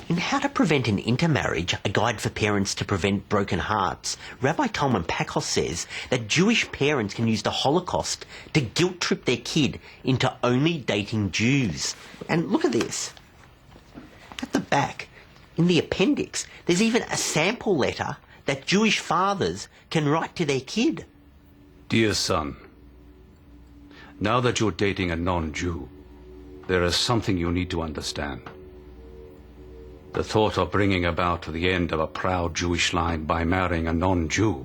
In How to Prevent an Intermarriage, a guide for parents to prevent broken hearts, Rabbi Talman Pakos says that Jewish parents can use the Holocaust to guilt-trip their kid into only dating Jews. And look at this. At the back, in the appendix, there's even a sample letter that Jewish fathers can write to their kid. Dear son, now that you're dating a non-Jew, there is something you need to understand. The thought of bringing about the end of a proud Jewish line by marrying a non-Jew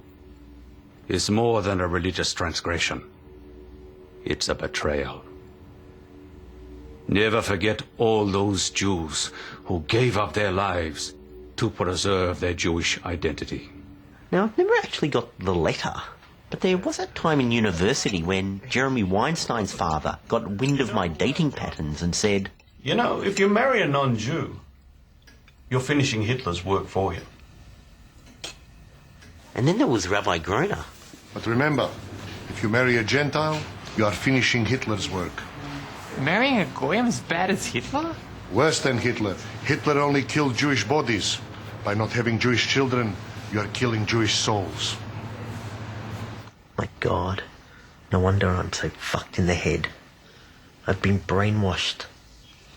is more than a religious transgression. It's a betrayal. Never forget all those Jews who gave up their lives to preserve their Jewish identity. Now, I've never actually got the letter, but there was a time in university when Jeremy Weinstein's father got wind of my dating patterns and said, "You know, if you marry a non-Jew, you're finishing Hitler's work for you." And then there was Rabbi Groner. But remember, if you marry a Gentile, you are finishing Hitler's work. Marrying a Goyim as bad as Hitler? Worse than Hitler. Hitler only killed Jewish bodies. By not having Jewish children, you are killing Jewish souls. My God, no wonder I'm so fucked in the head. I've been brainwashed,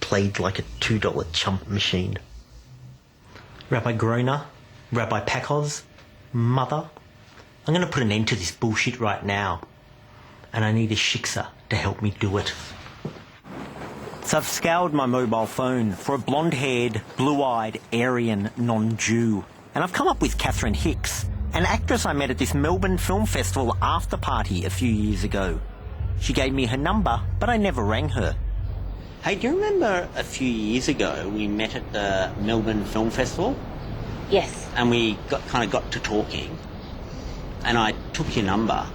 played like a $2 chump machine. Rabbi Groner, Rabbi Pakos, Mother, I'm going to put an end to this bullshit right now. And I need a shiksa to help me do it. So I've scoured my mobile phone for a blonde-haired, blue-eyed, Aryan non-Jew. And I've come up with Catherine Hicks, an actress I met at this Melbourne Film Festival after-party a few years ago. She gave me her number, but I never rang her. Hey, do you remember a few years ago we met at the Melbourne Film Festival? Yes. And we kind of got to talking. And I took your number.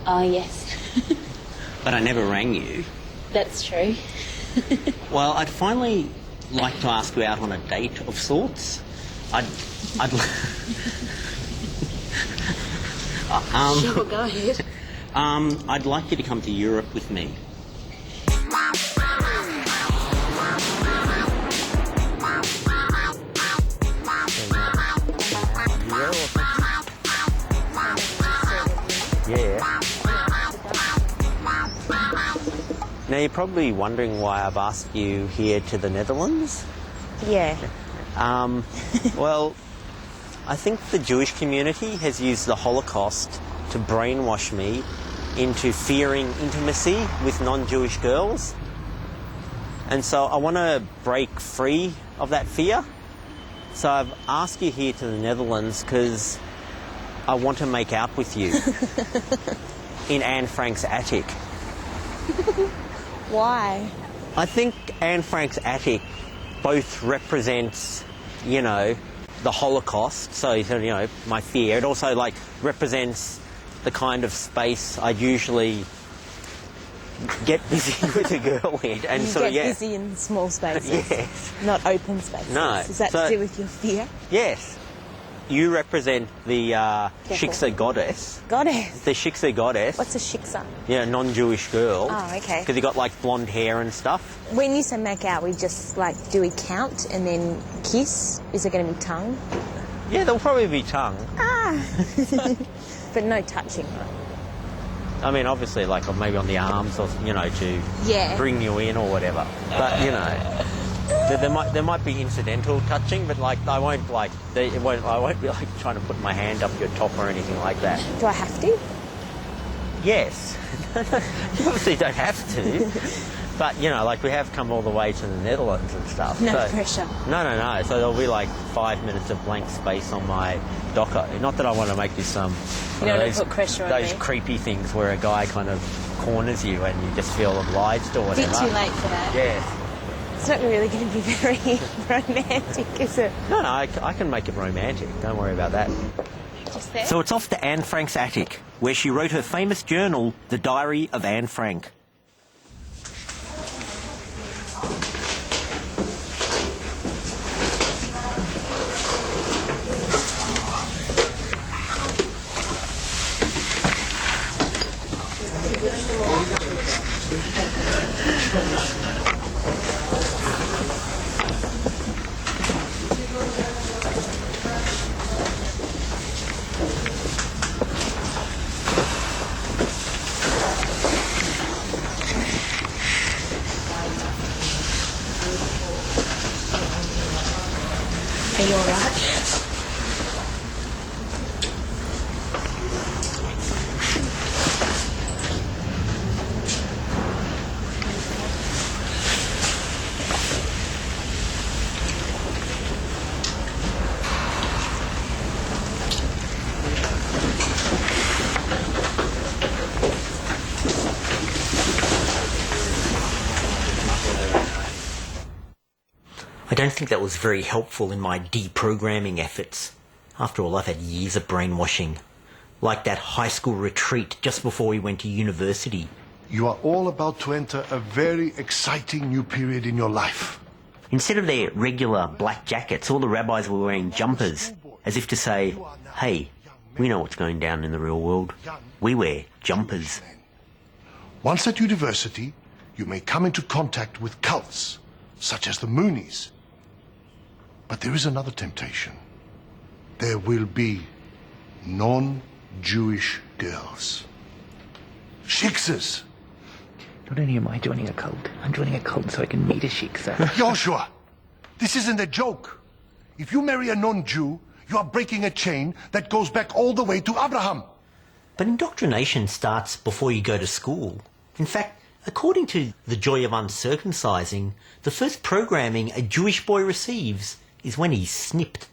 Oh, yes. But I never rang you. That's true. Well, I'd finally like to ask you out on a date of sorts. Sure, go ahead. I'd like you to come to Europe with me. Yeah. Now, you're probably wondering why I've asked you here to the Netherlands. Yeah. Well, I think the Jewish community has used the Holocaust to brainwash me into fearing intimacy with non-Jewish girls. And so I want to break free of that fear. So I've asked you here to the Netherlands because I want to make out with you in Anne Frank's attic. Why? I think Anne Frank's attic both represents, you know, the Holocaust, so, you know, my fear. It also, like, represents the kind of space I'd usually get busy with a girl in. And you so, get yeah. busy in small spaces. Yes. Not open spaces. No. Is that So- to do with your fear? Yes. You represent the Shiksa goddess. Goddess. The Shiksa goddess. What's a shiksa? Yeah, non-Jewish girl. Oh, okay. Because you got, like, blonde hair and stuff. When you say make out, we just, like, do we count and then kiss? Is there going to be tongue? Yeah, there'll probably be tongue. Ah! But no touching, right? I mean, obviously, like, maybe on the arms or, you know, to Yeah. bring you in or whatever. But, you know, there might be incidental touching, but, like, I won't be, like, trying to put my hand up your top or anything like that. Do I have to? Yes. You obviously don't have to. But, you know, like, we have come all the way to the Netherlands and stuff. No pressure. No. So there'll be, like, 5 minutes of blank space on my docker. Not that I want to make this You don't want to put pressure on those me. creepy things where a guy kind of corners you and you just feel obliged or whatever. Bit too late for that. Yes. It's not really going to be very romantic, is it? No, I can make it romantic. Don't worry about that. Just there? So it's off to Anne Frank's attic, where she wrote her famous journal, The Diary of Anne Frank. Are you alright? I don't think that was very helpful in my deprogramming efforts. After all, I've had years of brainwashing. Like that high school retreat just before we went to university. You are all about to enter a very exciting new period in your life. Instead of their regular black jackets, all the rabbis were wearing jumpers, as if to say, hey, we know what's going down in the real world. We wear jumpers. Once at university, you may come into contact with cults, such as the Moonies. But there is another temptation. There will be non-Jewish girls. Shiksas. Not only am I joining a cult, I'm joining a cult so I can meet a shiksa. Joshua, this isn't a joke. If you marry a non-Jew, you are breaking a chain that goes back all the way to Abraham. But indoctrination starts before you go to school. In fact, according to The Joy of Uncircumcising, the first programming a Jewish boy receives is when he's snipped.